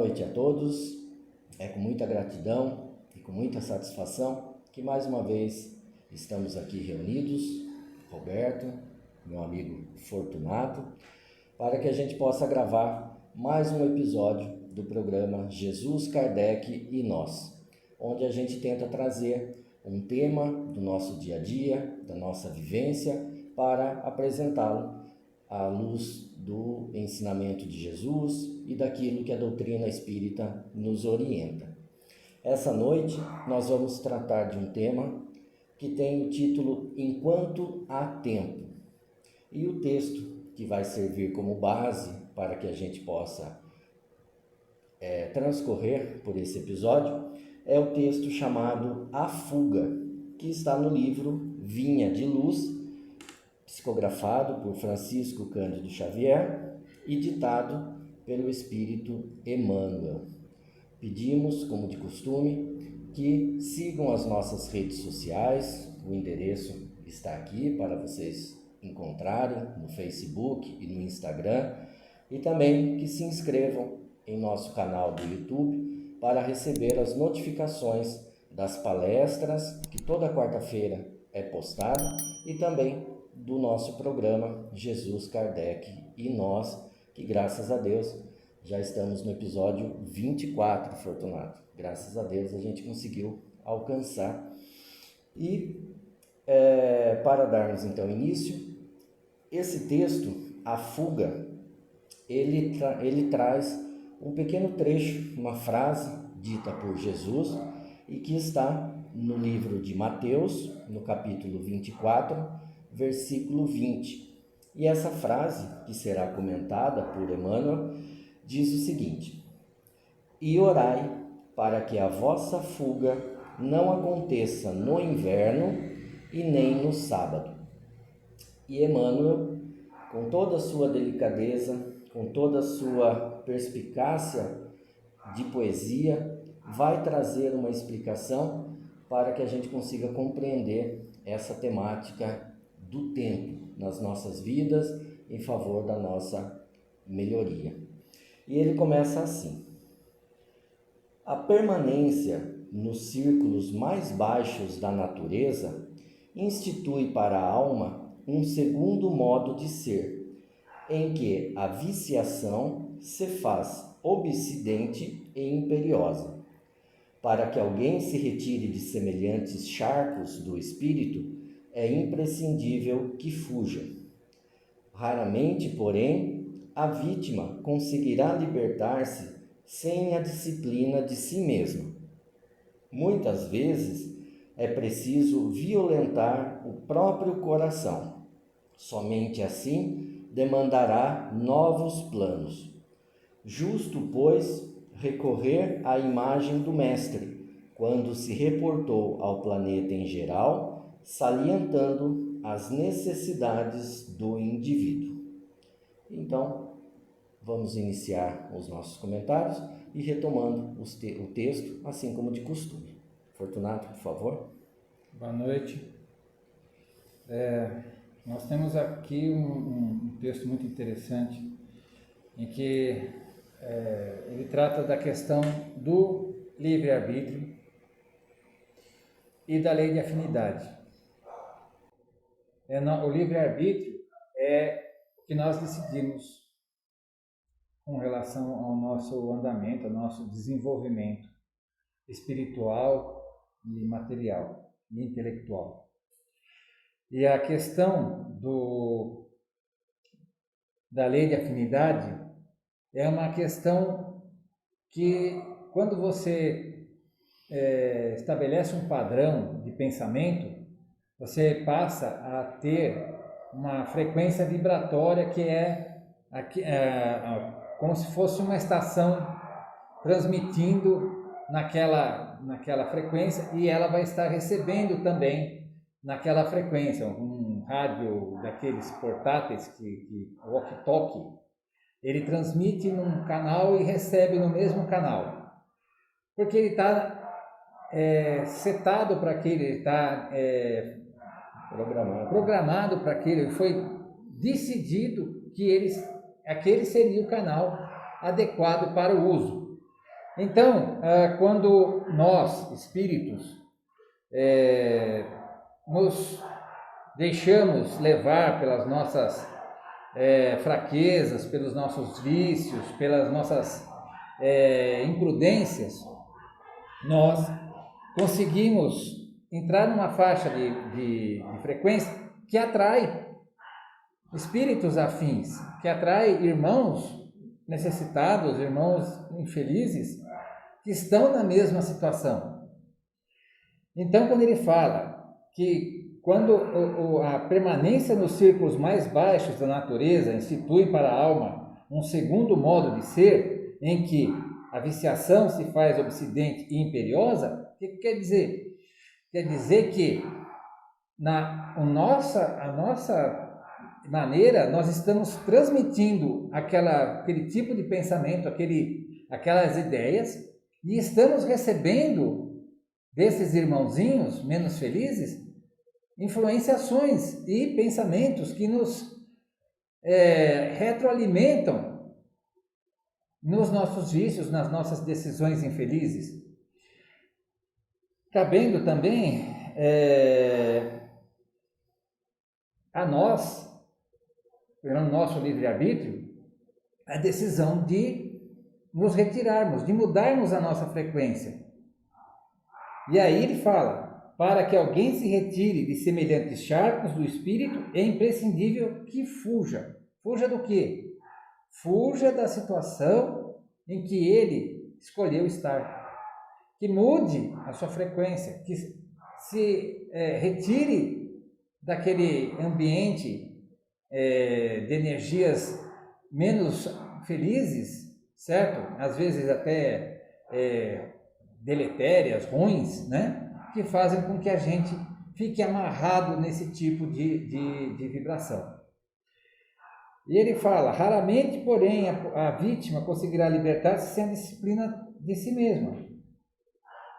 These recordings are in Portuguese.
noite a todos. É com muita gratidão e com muita satisfação que mais uma vez estamos aqui reunidos, Roberto, meu amigo Fortunato, para que a gente possa gravar mais um episódio do programa Jesus, Kardec e Nós, onde a gente tenta trazer um tema do nosso dia a dia, da nossa vivência, para apresentá-lo à luz do ensinamento de Jesus e daquilo que a doutrina espírita nos orienta. Essa noite nós vamos tratar de um tema que tem o título Enquanto há Tempo. E o texto que vai servir como base para que a gente possa transcorrer por esse episódio é o texto chamado A Fuga, que está no livro Vinha de Luz, psicografado por Francisco Cândido Xavier e ditado pelo Espírito Emmanuel. Pedimos, como de costume, que sigam as nossas redes sociais, o endereço está aqui para vocês encontrarem no Facebook e no Instagram, e também que se inscrevam em nosso canal do YouTube para receber as notificações das palestras que toda quarta-feira é postada e também do nosso programa Jesus, Kardec e Nós, que graças a Deus já estamos no episódio 24, Fortunato. Graças a Deus a gente conseguiu alcançar. E para darmos então início, esse texto, A Fuga, ele traz um pequeno trecho, uma frase dita por Jesus e que está no livro de Mateus, no capítulo 24, versículo 20. E essa frase, que será comentada por Emmanuel, diz o seguinte: E orai para que a vossa fuga não aconteça no inverno e nem no sábado. E Emmanuel, com toda a sua delicadeza, com toda a sua perspicácia de poesia, vai trazer uma explicação para que a gente consiga compreender essa temática do tempo nas nossas vidas em favor da nossa melhoria. E ele começa assim: a permanência nos círculos mais baixos da natureza institui para a alma um segundo modo de ser, em que a viciação se faz obsidente e imperiosa. Para que alguém se retire de semelhantes charcos do espírito, é imprescindível que fuja. Raramente, porém, a vítima conseguirá libertar-se sem a disciplina de si mesma. Muitas vezes é preciso violentar o próprio coração. Somente assim demandará novos planos. Justo, pois, recorrer à imagem do Mestre, quando se reportou ao planeta em geral, salientando as necessidades do indivíduo. Então, vamos iniciar os nossos comentários e retomando o texto, assim como de costume. Fortunato, por favor. Boa noite. Nós temos aqui um texto muito interessante, em que ele trata da questão do livre-arbítrio e da lei de afinidade. O livre-arbítrio é o que nós decidimos com relação ao nosso andamento, ao nosso desenvolvimento espiritual e material e intelectual. E a questão da lei de afinidade é uma questão que, quando você estabelece um padrão de pensamento, você passa a ter uma frequência vibratória que é como se fosse uma estação transmitindo naquela frequência, e ela vai estar recebendo também naquela frequência. Um rádio daqueles portáteis, o walkie-talkie, ele transmite num canal e recebe no mesmo canal, porque ele está setado para aquele, ele está programado para aquele, foi decidido que aquele seria o canal adequado para o uso. Então, quando nós, espíritos, nos deixamos levar pelas nossas fraquezas, pelos nossos vícios, pelas nossas imprudências, nós conseguimos entrar numa faixa de frequência que atrai espíritos afins, que atrai irmãos necessitados, irmãos infelizes, que estão na mesma situação. Então, quando ele fala que quando a permanência nos círculos mais baixos da natureza institui para a alma um segundo modo de ser, em que a viciação se faz obsidente e imperiosa, o que quer dizer? Quer dizer que a nossa maneira, nós estamos transmitindo aquele tipo de pensamento, aquelas ideias, e estamos recebendo desses irmãozinhos menos felizes influenciações e pensamentos que nos retroalimentam nos nossos vícios, nas nossas decisões infelizes. Cabendo também a nós, pelo nosso livre-arbítrio, a decisão de nos retirarmos, de mudarmos a nossa frequência. E aí ele fala, para que alguém se retire de semelhantes charcos do espírito, é imprescindível que fuja. Fuja do quê? Fuja da situação em que ele escolheu estar. Que mude a sua frequência, que se retire daquele ambiente de energias menos felizes, certo? Às vezes até deletérias, ruins, né? Que fazem com que a gente fique amarrado nesse tipo de vibração. E ele fala, raramente, porém, a vítima conseguirá libertar-se sem a disciplina de si mesma.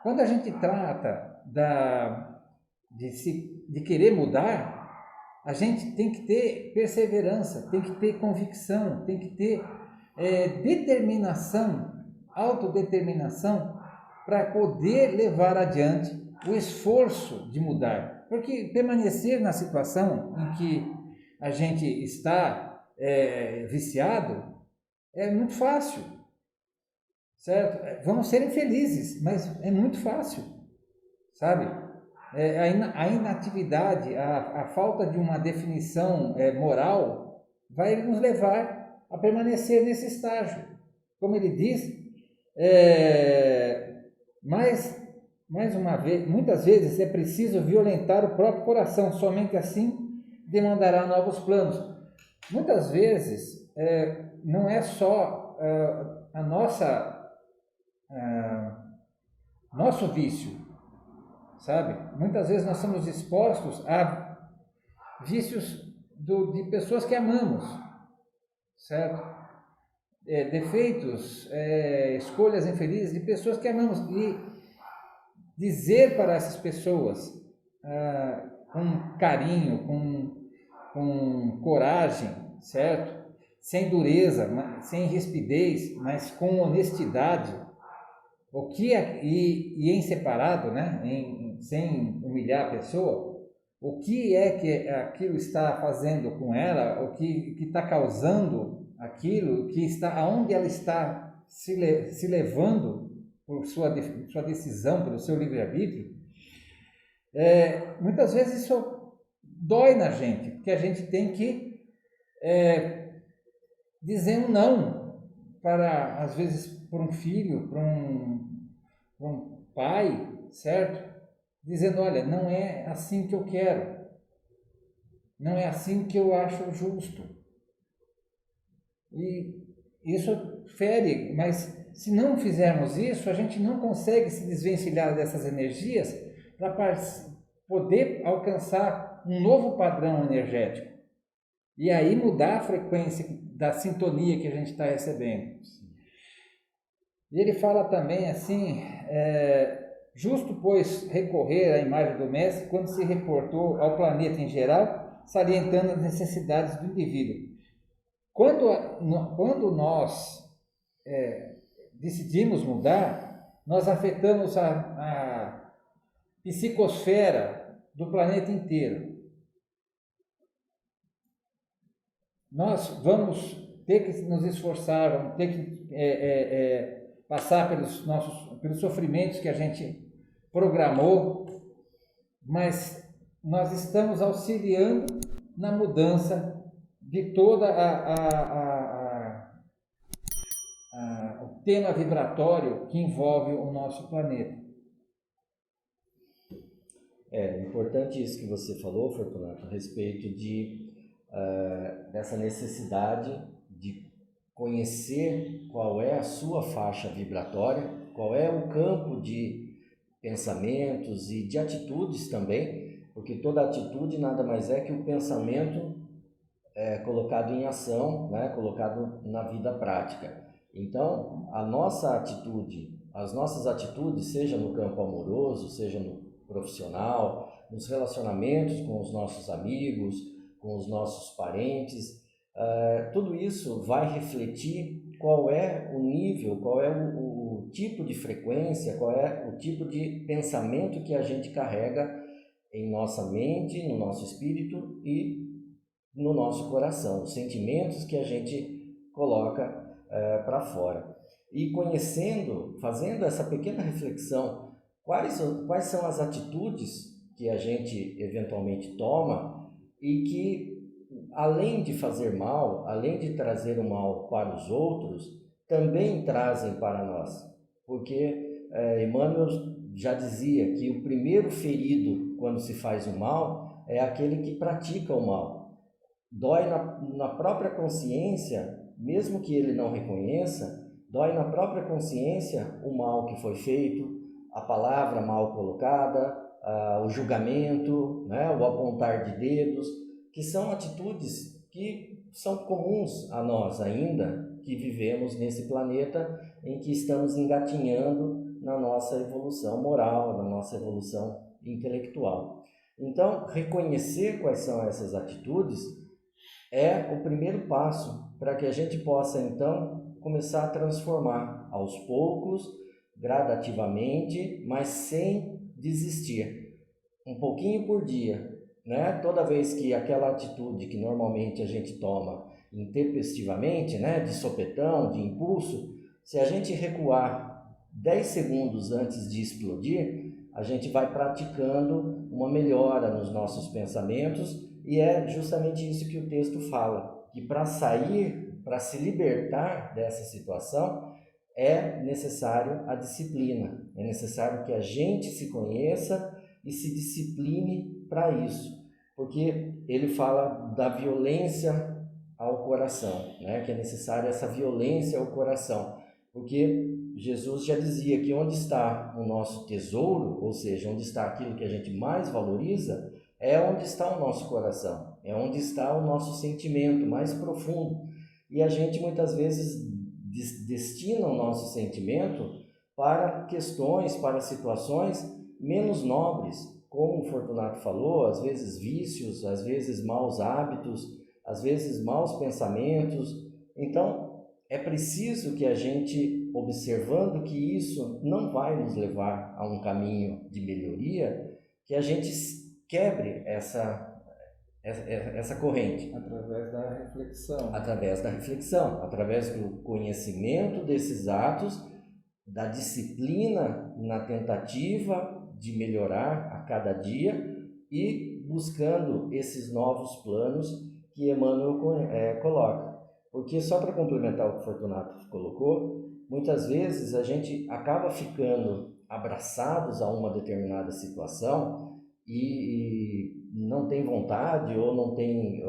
Quando a gente trata de querer mudar, a gente tem que ter perseverança, tem que ter convicção, tem que ter determinação, autodeterminação, para poder levar adiante o esforço de mudar. Porque permanecer na situação em que a gente está viciado é muito fácil, certo? Vamos ser infelizes, mas é muito fácil, sabe? A inatividade, a falta de uma definição moral vai nos levar a permanecer nesse estágio. Como ele diz, mais uma vez, muitas vezes é preciso violentar o próprio coração, somente assim demandará novos planos. Muitas vezes não é só nosso vício, sabe? Muitas vezes nós somos expostos a vícios de pessoas que amamos, certo? Defeitos, escolhas infelizes de pessoas que amamos, e dizer para essas pessoas com carinho, com coragem, certo? Sem dureza, sem rispidez, mas com honestidade, e em separado, né? Sem humilhar a pessoa, o que é que aquilo está fazendo com ela, o que está causando aquilo, aonde ela está se levando por sua decisão, pelo seu livre-arbítrio. Muitas vezes isso dói na gente, porque a gente tem que dizer um não para, às vezes, por um filho, para um pai, certo? Dizendo, olha, não é assim que eu quero, não é assim que eu acho justo. E isso fere, mas se não fizermos isso, a gente não consegue se desvencilhar dessas energias para poder alcançar um novo padrão energético. E aí mudar a frequência da sintonia que a gente está recebendo. E ele fala também assim, justo pois recorrer à imagem do mestre quando se reportou ao planeta em geral, salientando as necessidades do indivíduo. Quando nós decidimos mudar, nós afetamos a psicosfera do planeta inteiro. Nós vamos ter que nos esforçar, vamos ter que passar pelos sofrimentos que a gente programou, mas nós estamos auxiliando na mudança de toda o tema vibratório que envolve o nosso planeta. É importante isso que você falou, Fortunato, a respeito dessa necessidade de conhecer qual é a sua faixa vibratória, qual é o campo de pensamentos e de atitudes também, porque toda atitude nada mais é que o pensamento colocado em ação, né, colocado na vida prática. Então, a nossa atitude, as nossas atitudes, seja no campo amoroso, seja no profissional, nos relacionamentos com os nossos amigos, com os nossos parentes, tudo isso vai refletir qual é o nível, qual é o tipo de frequência, qual é o tipo de pensamento que a gente carrega em nossa mente, no nosso espírito e no nosso coração, os sentimentos que a gente coloca para fora. E conhecendo, fazendo essa pequena reflexão, quais são as atitudes que a gente eventualmente toma e que, além de fazer mal, além de trazer o mal para os outros, também trazem para nós. Porque Emmanuel já dizia que o primeiro ferido quando se faz o mal é aquele que pratica o mal. Dói na própria consciência, mesmo que ele não reconheça, dói na própria consciência o mal que foi feito, a palavra mal colocada, o julgamento, né, o apontar de dedos, que são atitudes que são comuns a nós ainda, que vivemos nesse planeta em que estamos engatinhando na nossa evolução moral, na nossa evolução intelectual. Então, reconhecer quais são essas atitudes é o primeiro passo para que a gente possa, então, começar a transformar aos poucos, gradativamente, mas sem desistir. Um pouquinho por dia, né? Toda vez que aquela atitude que normalmente a gente toma intempestivamente, né? De sopetão, de impulso, se a gente recuar 10 segundos antes de explodir, a gente vai praticando uma melhora nos nossos pensamentos. E é justamente isso que o texto fala, que para sair, para se libertar dessa situação, é necessário a disciplina, é necessário que a gente se conheça e se discipline para isso, porque ele fala da violência ao coração, né? Que é necessária essa violência ao coração, porque Jesus já dizia que onde está o nosso tesouro, ou seja, onde está aquilo que a gente mais valoriza, é onde está o nosso coração, é onde está o nosso sentimento mais profundo. E a gente muitas vezes destina o nosso sentimento para questões, para situações menos nobres, como o Fortunato falou, às vezes vícios, às vezes maus hábitos, às vezes maus pensamentos. Então, é preciso que a gente, observando que isso não vai nos levar a um caminho de melhoria, que a gente quebre essa corrente. Através da reflexão. Através da reflexão, através do conhecimento desses atos, da disciplina na tentativa de melhorar a cada dia e buscando esses novos planos que Emmanuel coloca. Porque, só para complementar o que o Fortunato colocou, muitas vezes a gente acaba ficando abraçados a uma determinada situação e não tem vontade ou não tem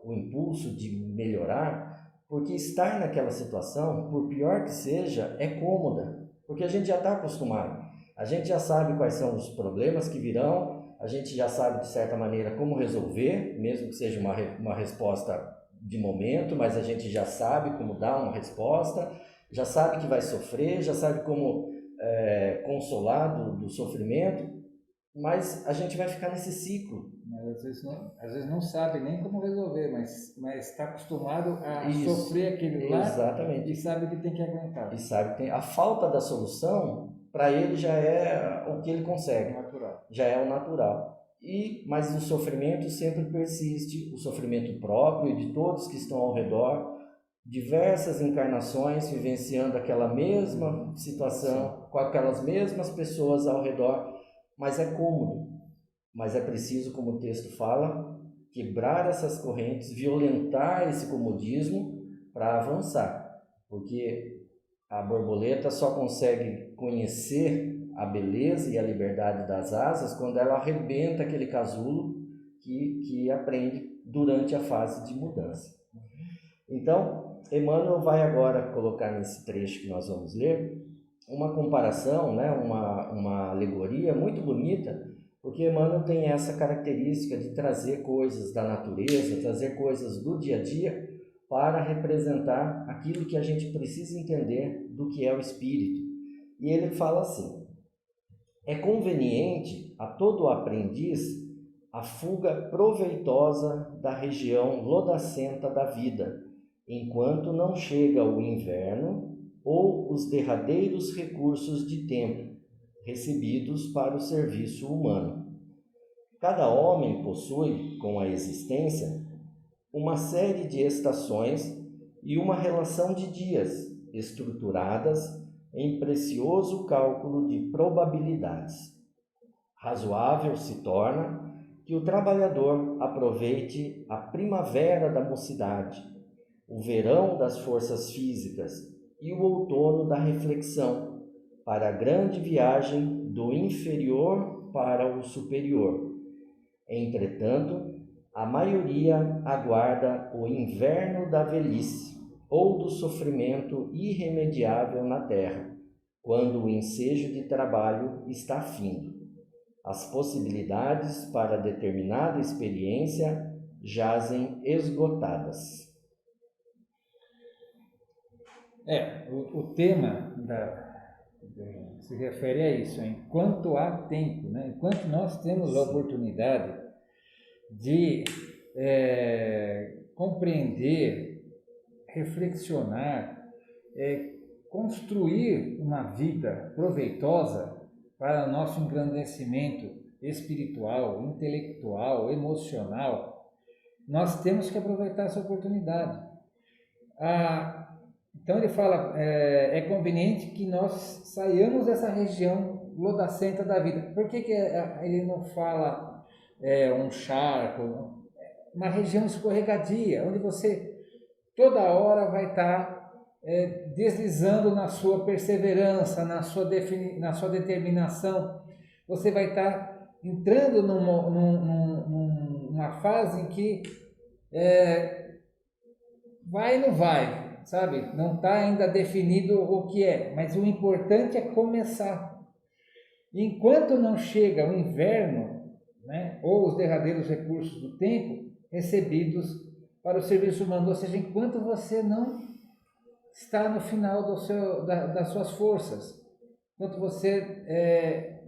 o impulso de melhorar, porque estar naquela situação, por pior que seja, é cômoda, porque a gente já está acostumado, a gente já sabe quais são os problemas que virão, a gente já sabe de certa maneira como resolver, mesmo que seja uma resposta de momento, mas a gente já sabe como dar uma resposta, já sabe que vai sofrer, já sabe como consolar do sofrimento. mas a gente vai ficar nesse ciclo. Mas às vezes não sabe nem como resolver, mas está acostumado a Isso, sofrer aquele lá exatamente. e sabe que tem que aguentar. E sabe que a falta da solução, para ele já é o que ele consegue. Natural. Já é o natural. Mas o sofrimento sempre persiste, o sofrimento próprio e de todos que estão ao redor, diversas encarnações vivenciando aquela mesma situação, com aquelas mesmas pessoas ao redor, mas é cômodo. Mas é preciso, como o texto fala, quebrar essas correntes, violentar esse comodismo para avançar. Porque a borboleta só consegue conhecer a beleza e a liberdade das asas quando ela arrebenta aquele casulo que aprende durante a fase de mudança. Então, Emmanuel vai agora colocar nesse trecho que nós vamos ler uma comparação, né, uma alegoria muito bonita, porque Emmanuel tem essa característica de trazer coisas da natureza, trazer coisas do dia a dia para representar aquilo que a gente precisa entender do que é o espírito. E ele fala assim: é conveniente a todo aprendiz a fuga proveitosa da região lodacenta da vida, enquanto não chega o inverno ou os derradeiros recursos de tempo recebidos para o serviço humano. Cada homem possui, com a existência, uma série de estações e uma relação de dias estruturadas em precioso cálculo de probabilidades. Razoável se torna que o trabalhador aproveite a primavera da mocidade, o verão das forças físicas e o outono da reflexão, para a grande viagem do inferior para o superior. Entretanto, a maioria aguarda o inverno da velhice ou do sofrimento irremediável na terra, quando o ensejo de trabalho está findo. As possibilidades para determinada experiência jazem esgotadas. O tema se refere a isso, enquanto há tempo, né? Enquanto nós temos a oportunidade de compreender, reflexionar, construir uma vida proveitosa para nosso engrandecimento espiritual, intelectual, emocional, nós temos que aproveitar essa oportunidade. Então ele fala, é conveniente que nós saiamos dessa região lodacenta da vida. Por que ele não fala um charco, uma região escorregadia, onde você toda hora vai estar deslizando na sua perseverança, na sua determinação. Você vai estar entrando numa fase em que vai e não vai, sabe? Não está ainda definido o que é, mas o importante é começar. Enquanto não chega o inverno, né, ou os derradeiros recursos do tempo recebidos para o serviço humano, ou seja, enquanto você não está no final das suas forças, enquanto você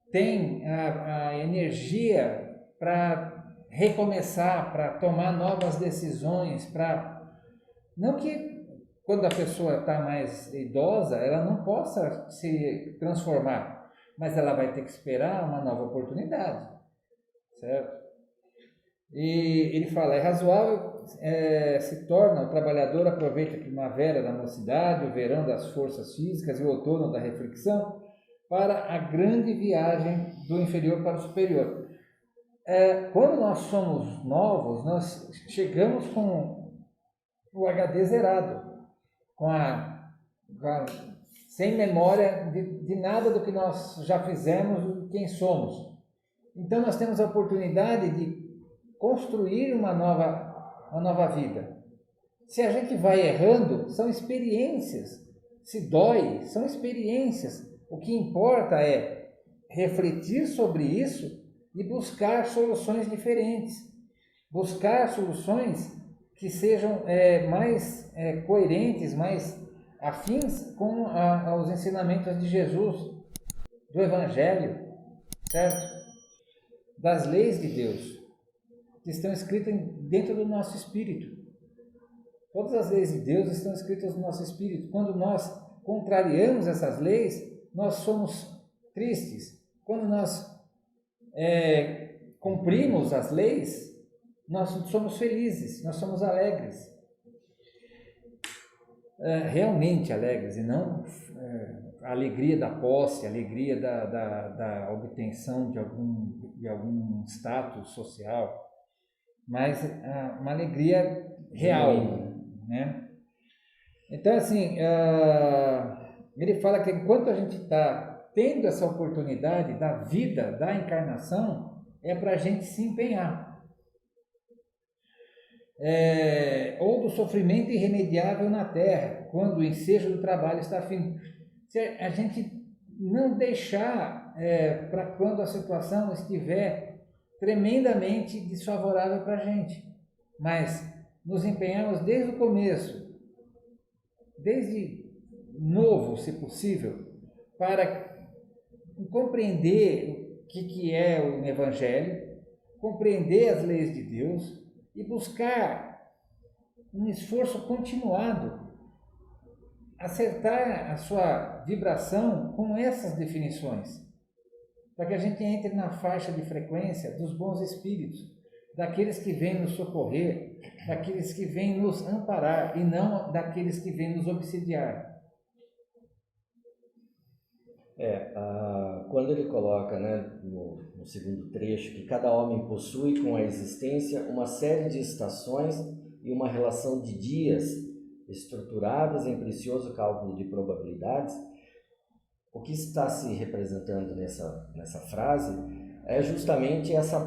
tem a energia para recomeçar, para tomar novas decisões, não que quando a pessoa está mais idosa, ela não possa se transformar, mas ela vai ter que esperar uma nova oportunidade, certo? E ele fala, é razoável se torna o trabalhador aproveita a primavera da mocidade, o verão das forças físicas e o outono da reflexão para a grande viagem do inferior para o superior. Quando nós somos novos, nós chegamos com o HD zerado, sem memória de nada do que nós já fizemos e quem somos. Então nós temos a oportunidade de construir uma nova vida. Se a gente vai errando, são experiências. Se dói, são experiências. O que importa é refletir sobre isso e buscar soluções diferentes. Buscar soluções que sejam mais coerentes, mais afins com os ensinamentos de Jesus, do Evangelho, certo? das leis de Deus, que estão escritas dentro do nosso espírito. Todas as leis de Deus estão escritas no nosso espírito. Quando nós contrariamos essas leis, nós somos tristes. Quando nós cumprimos as leis, nós somos felizes, nós somos alegres. Realmente alegres, e não a alegria da posse, a alegria da obtenção de algum status social, mas uma alegria real, né? Então, assim, ele fala que enquanto a gente está tendo essa oportunidade da vida, da encarnação, é para a gente se empenhar. Ou do sofrimento irremediável na Terra, quando o ensejo do trabalho está fim. Se a gente não deixar para quando a situação estiver tremendamente desfavorável para a gente, mas nos empenhamos desde o começo, desde novo, se possível, para compreender o que é o Evangelho, compreender as leis de Deus e buscar um esforço continuado, acertar a sua vibração com essas definições, para que a gente entre na faixa de frequência dos bons espíritos, daqueles que vêm nos socorrer, daqueles que vêm nos amparar e não daqueles que vêm nos obsidiar. Quando ele coloca, né, no segundo trecho, que cada homem possui com a existência uma série de estações e uma relação de dias estruturadas em precioso cálculo de probabilidades, o que está se representando nessa frase é justamente essa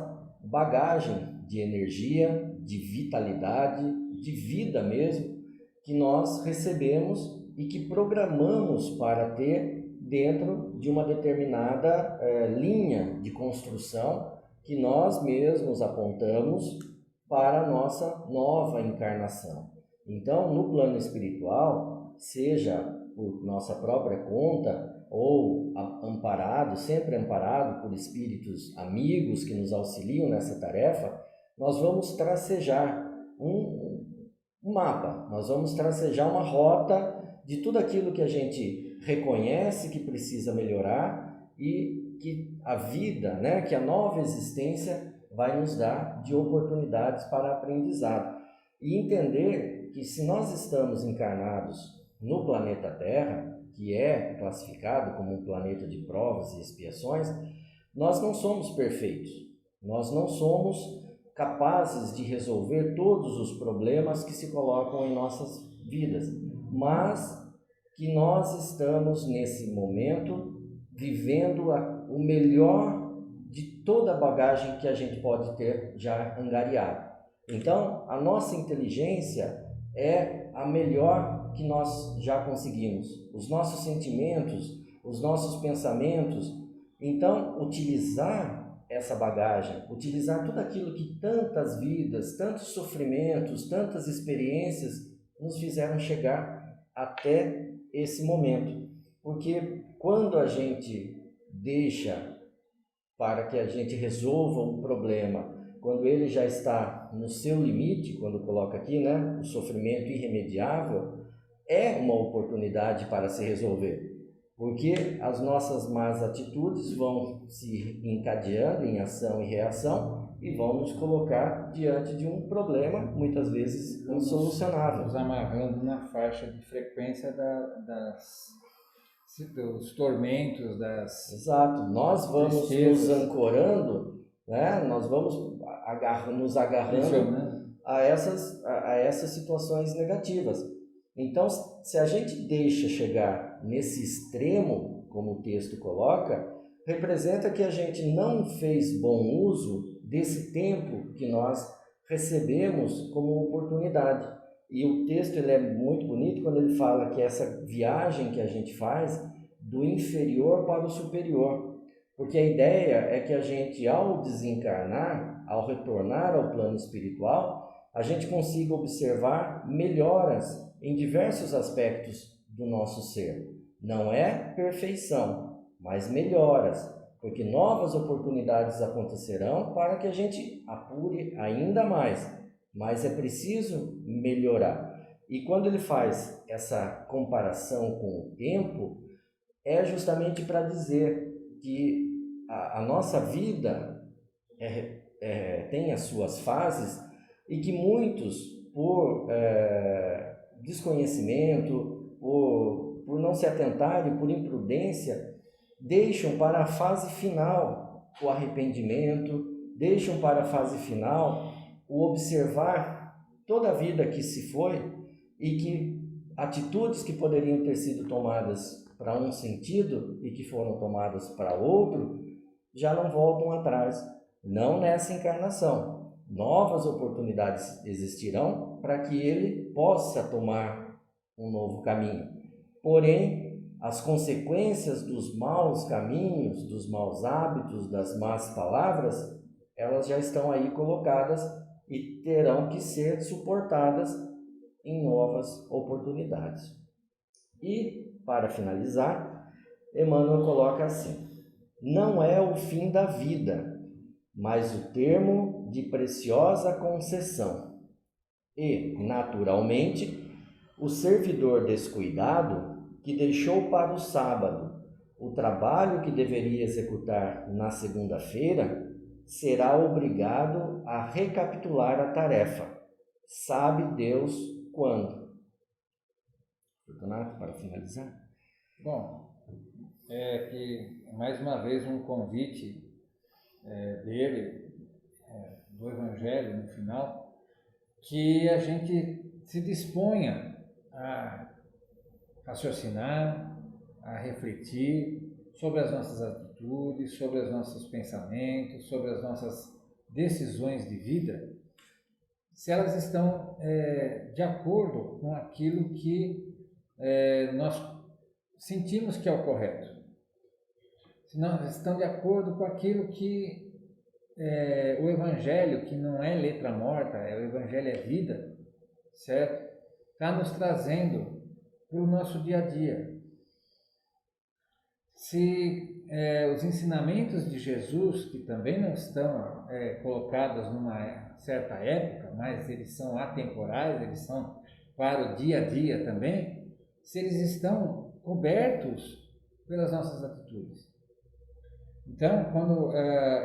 bagagem de energia, de vitalidade, de vida mesmo, que nós recebemos e que programamos para ter dentro de uma determinada linha de construção que nós mesmos apontamos para a nossa nova encarnação. Então, no plano espiritual, seja por nossa própria conta ou sempre amparado por espíritos amigos que nos auxiliam nessa tarefa, nós vamos tracejar um mapa, nós vamos tracejar uma rota de tudo aquilo que a gente reconhece que precisa melhorar e que a vida, né, que a nova existência vai nos dar de oportunidades para aprendizado. E entender que se nós estamos encarnados no planeta Terra, que é classificado como um planeta de provas e expiações, nós não somos perfeitos. Nós não somos capazes de resolver todos os problemas que se colocam em nossas vidas, mas que nós estamos nesse momento vivendo o melhor de toda a bagagem que a gente pode ter já angariado. Então, a nossa inteligência é a melhor que nós já conseguimos. Os nossos sentimentos, os nossos pensamentos. Então, utilizar essa bagagem, utilizar tudo aquilo que tantas vidas, tantos sofrimentos, tantas experiências nos fizeram chegar até esse momento. Porque quando a gente deixa para que a gente resolva um problema, quando ele já está no seu limite, quando coloca aqui, né, o sofrimento irremediável, é uma oportunidade para se resolver. Porque as nossas más atitudes vão se encadeando em ação e reação e vão nos colocar diante de um problema, muitas vezes insolucionável. Nos amarrando na faixa de frequência dos tormentos, Exato. Nós vamos tristezas, nos ancorando, né? Nós vamos nos agarrando a essas situações negativas. Então, se a gente deixa chegar nesse extremo, como o texto coloca, representa que a gente não fez bom uso desse tempo que nós recebemos como oportunidade. E o texto ele é muito bonito quando ele fala que essa viagem que a gente faz do inferior para o superior. Porque a ideia é que a gente, ao desencarnar, ao retornar ao plano espiritual, a gente consiga observar melhoras em diversos aspectos do nosso ser. Não é perfeição, mas melhoras. porque novas oportunidades acontecerão para que a gente apure ainda mais, mas é preciso melhorar. E quando ele faz essa comparação com o tempo, é justamente para dizer que a nossa vida tem as suas fases e que muitos, por desconhecimento, por não se atentarem, por imprudência, deixam para a fase final o arrependimento, deixam para a fase final o observar toda a vida que se foi e que atitudes que poderiam ter sido tomadas para um sentido e que foram tomadas para outro, já não voltam atrás, não nessa encarnação. Novas oportunidades existirão para que ele possa tomar um novo caminho. Porém, as consequências dos maus caminhos, dos maus hábitos, das más palavras, elas já estão aí colocadas e terão que ser suportadas em novas oportunidades. E, para finalizar, Emmanuel coloca assim: não é o fim da vida, mas o termo de preciosa concessão. E, naturalmente, o servidor descuidado, que deixou para o sábado o trabalho que deveria executar na segunda-feira, será obrigado a recapitular a tarefa. Sabe Deus quando. Fortunato, para finalizar. Bom, é que mais uma vez um convite dele, do Evangelho no final, que a gente se disponha a raciocinar, a refletir sobre as nossas atitudes, sobre os nossos pensamentos, sobre as nossas decisões de vida, se elas estão de acordo com aquilo que nós sentimos que é o correto, se não estão de acordo com aquilo que o Evangelho, que não é letra morta, o Evangelho é vida, certo? Está nos trazendo para o nosso dia a dia. Se os ensinamentos de Jesus, que também não estão colocados numa certa época, mas eles são atemporais, eles são para o dia a dia também, se eles estão cobertos pelas nossas atitudes. Então, quando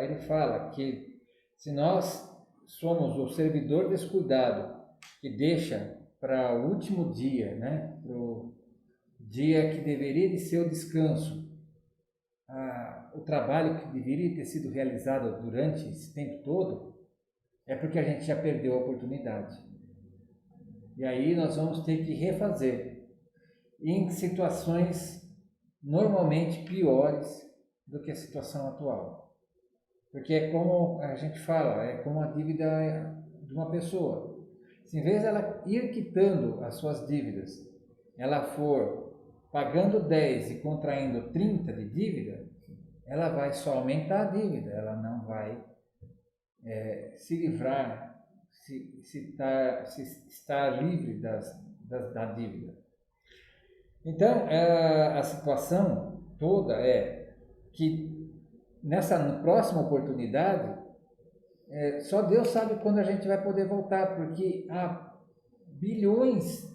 ele fala que se nós somos o servidor descuidado que deixa para o último dia, né, para o dia que deveria de ser o descanso, o trabalho que deveria ter sido realizado durante esse tempo todo, é porque a gente já perdeu a oportunidade. E aí nós vamos ter que refazer em situações normalmente piores do que a situação atual. Porque é como a gente fala, é como a dívida de uma pessoa. Se em vez dela ir quitando as suas dívidas, ela for pagando 10 e contraindo 30 de dívida, ela vai só aumentar a dívida, ela não vai se livrar, se estar livre da dívida. Então, a situação toda é que nessa próxima oportunidade, só Deus sabe quando a gente vai poder voltar, porque há bilhões,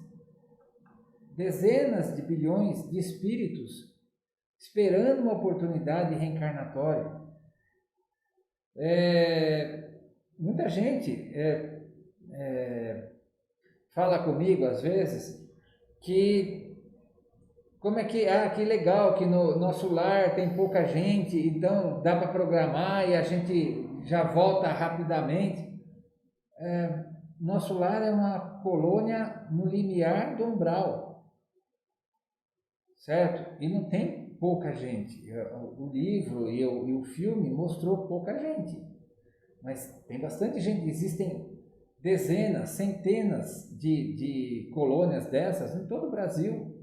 dezenas de bilhões de espíritos esperando uma oportunidade reencarnatória. Muita gente fala comigo às vezes que como é que legal que no nosso lar tem pouca gente, então dá para programar e a gente já volta rapidamente. Nosso lar é uma colônia no limiar do umbral, certo? E não tem pouca gente. O livro e o filme mostrou pouca gente, mas tem bastante gente. Existem dezenas, centenas de colônias dessas em todo o Brasil,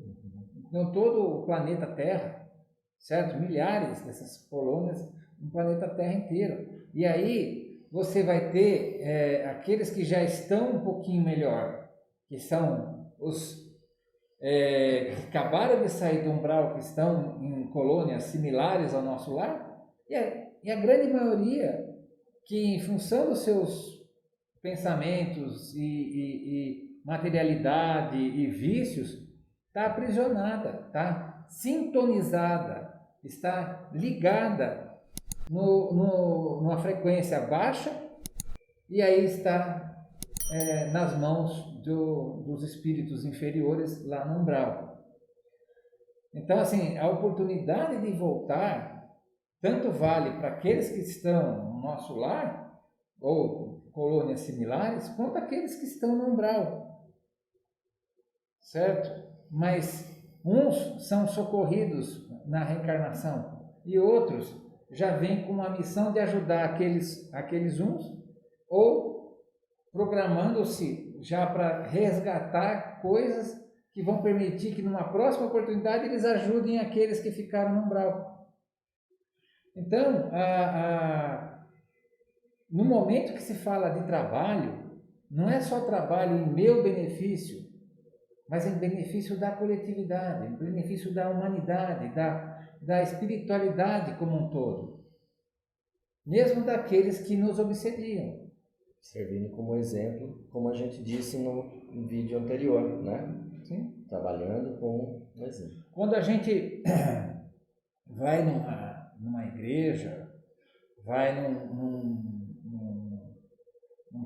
em todo o planeta Terra, certo? Milhares dessas colônias no planeta Terra inteiro. E aí você vai ter aqueles que já estão um pouquinho melhor, que são os que acabaram de sair do umbral, que estão em colônias similares ao nosso lar, E a grande maioria que, em função dos seus pensamentos e materialidade e vícios, está aprisionada, está sintonizada, está ligada numa frequência baixa, e aí está nas mãos dos espíritos inferiores lá no umbral. Então, assim, a oportunidade de voltar tanto vale para aqueles que estão no nosso lar, ou colônias similares, quanto aqueles que estão no umbral, certo? Mas uns são socorridos na reencarnação e outros já vêm com a missão de ajudar aqueles uns, ou programando-se já para resgatar coisas que vão permitir que numa próxima oportunidade eles ajudem aqueles que ficaram no umbral. Então, no momento que se fala de trabalho, não é só trabalho em meu benefício, mas em benefício da coletividade, em benefício da humanidade, da espiritualidade como um todo, mesmo daqueles que nos obsediam. Servindo como exemplo, como a gente disse no vídeo anterior, né? Sim. Trabalhando com um exemplo. Quando a gente vai numa igreja, vai num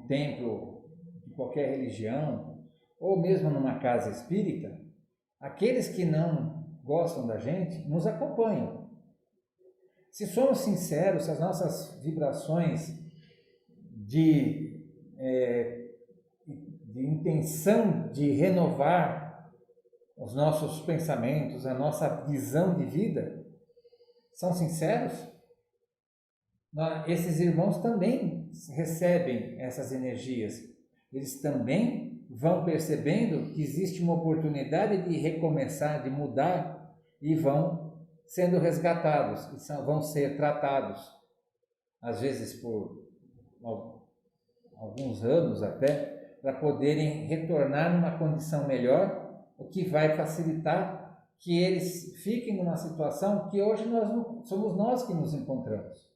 templo de qualquer religião, ou mesmo numa casa espírita, aqueles que não gostam da gente nos acompanham. Se somos sinceros, se as nossas vibrações de intenção de renovar os nossos pensamentos, a nossa visão de vida, são sinceros, esses irmãos também recebem essas energias. Eles também vão percebendo que existe uma oportunidade de recomeçar, de mudar, e vão sendo resgatados, vão ser tratados, às vezes por alguns anos até, para poderem retornar numa condição melhor, o que vai facilitar que eles fiquem numa situação que hoje somos nós que nos encontramos,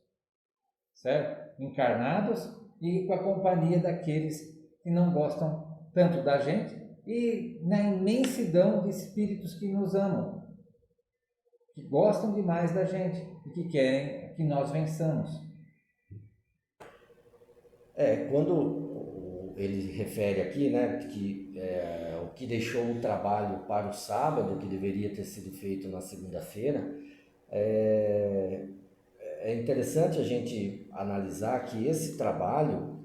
certo? Encarnados e com a companhia daqueles que não gostam tanto da gente e na imensidão de espíritos que nos amam, que gostam demais da gente e que querem que nós vençamos. Quando ele refere aqui, né, que o que deixou o trabalho para o sábado, que deveria ter sido feito na segunda-feira, é interessante a gente analisar que esse trabalho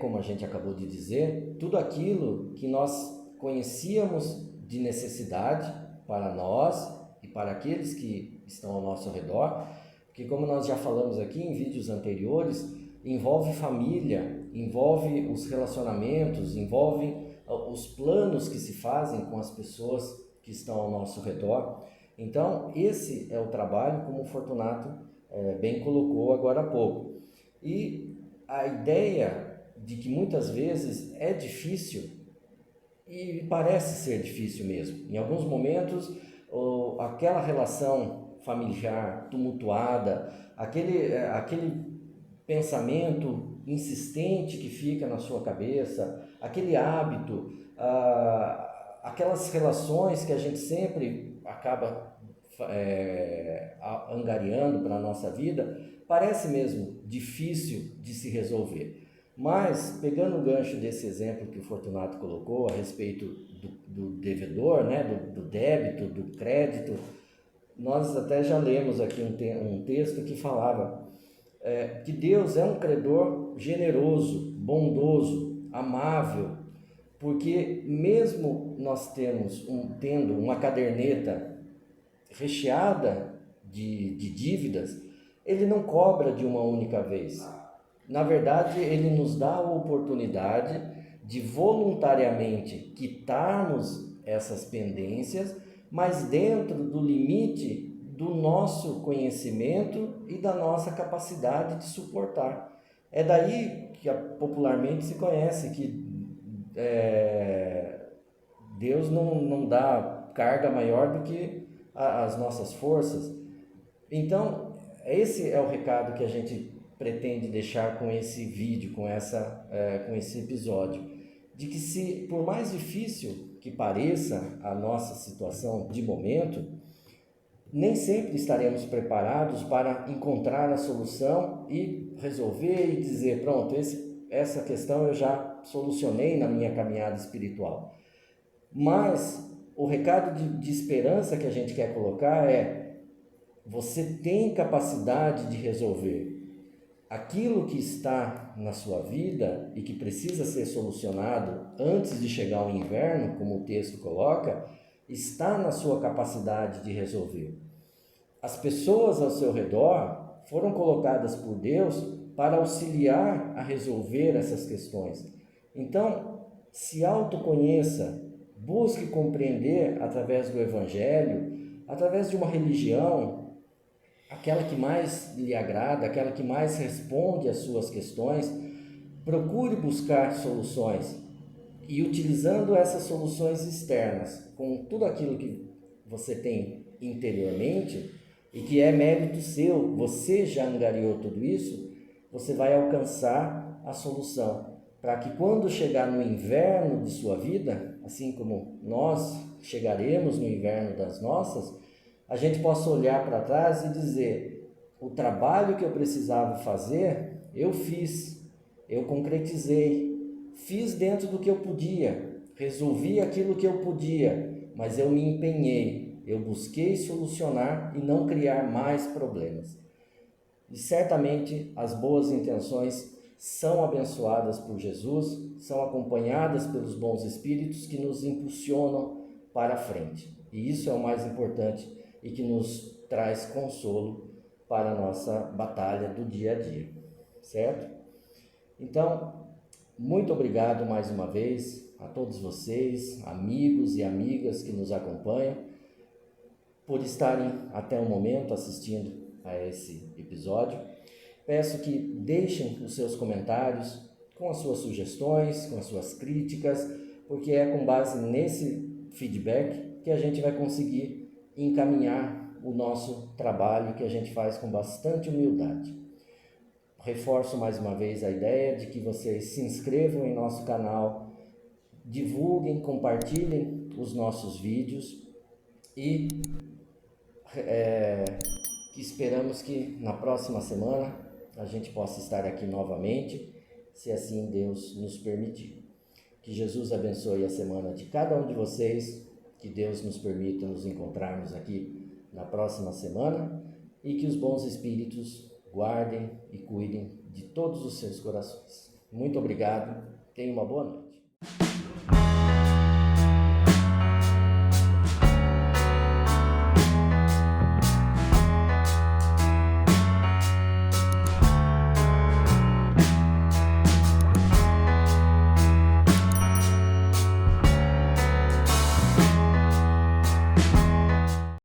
como a gente acabou de dizer, tudo aquilo que nós conhecíamos de necessidade para nós e para aqueles que estão ao nosso redor, porque como nós já falamos aqui em vídeos anteriores, envolve família, envolve os relacionamentos, envolve os planos que se fazem com as pessoas que estão ao nosso redor. Então, esse é o trabalho, como o Fortunato bem colocou agora há pouco. E a ideia de que muitas vezes é difícil, e parece ser difícil mesmo. Em alguns momentos, aquela relação familiar tumultuada, aquele pensamento insistente que fica na sua cabeça, aquele hábito, aquelas relações que a gente sempre acaba angariando para a nossa vida, parece mesmo difícil de se resolver. Mas, pegando o gancho desse exemplo que o Fortunato colocou a respeito do devedor, né, do débito, do crédito, nós até já lemos aqui um texto que falava que Deus é um credor generoso, bondoso, amável, porque mesmo nós tendo uma caderneta recheada de dívidas, Ele não cobra de uma única vez. Na verdade, Ele nos dá a oportunidade de voluntariamente quitarmos essas pendências, mas dentro do limite do nosso conhecimento e da nossa capacidade de suportar. É daí que popularmente se conhece que Deus não dá carga maior do que as nossas forças. Então, esse é o recado que a gente pretende deixar com esse vídeo, com esse episódio, de que se por mais difícil que pareça a nossa situação de momento, nem sempre estaremos preparados para encontrar a solução e resolver e dizer, pronto, essa questão eu já solucionei na minha caminhada espiritual. Mas o recado de esperança que a gente quer colocar é: você tem capacidade de resolver. Aquilo que está na sua vida e que precisa ser solucionado antes de chegar ao inverno, como o texto coloca, está na sua capacidade de resolver. As pessoas ao seu redor foram colocadas por Deus para auxiliar a resolver essas questões. Então, se autoconheça, busque compreender através do Evangelho, através de uma religião, aquela que mais lhe agrada, aquela que mais responde às suas questões. Procure buscar soluções e, utilizando essas soluções externas, com tudo aquilo que você tem interiormente e que é mérito seu, você já angariou tudo isso, você vai alcançar a solução, para que quando chegar no inverno de sua vida, assim como nós chegaremos no inverno das nossas, a gente possa olhar para trás e dizer: o trabalho que eu precisava fazer, eu fiz, eu concretizei, fiz dentro do que eu podia, resolvi aquilo que eu podia, mas eu me empenhei, eu busquei solucionar e não criar mais problemas. E certamente as boas intenções são abençoadas por Jesus, são acompanhadas pelos bons espíritos que nos impulsionam para a frente. E isso é o mais importante e que nos traz consolo para a nossa batalha do dia a dia, certo? Então, muito obrigado mais uma vez a todos vocês, amigos e amigas que nos acompanham, por estarem até o momento assistindo a esse episódio. Peço que deixem os seus comentários com as suas sugestões, com as suas críticas, porque é com base nesse feedback que a gente vai conseguir encaminhar o nosso trabalho, que a gente faz com bastante humildade. Reforço mais uma vez a ideia de que vocês se inscrevam em nosso canal, divulguem, compartilhem os nossos vídeos e esperamos que na próxima semana a gente possa estar aqui novamente, se assim Deus nos permitir. Que Jesus abençoe a semana de cada um de vocês, que Deus nos permita nos encontrarmos aqui na próxima semana e que os bons espíritos guardem e cuidem de todos os seus corações. Muito obrigado, tenha uma boa noite.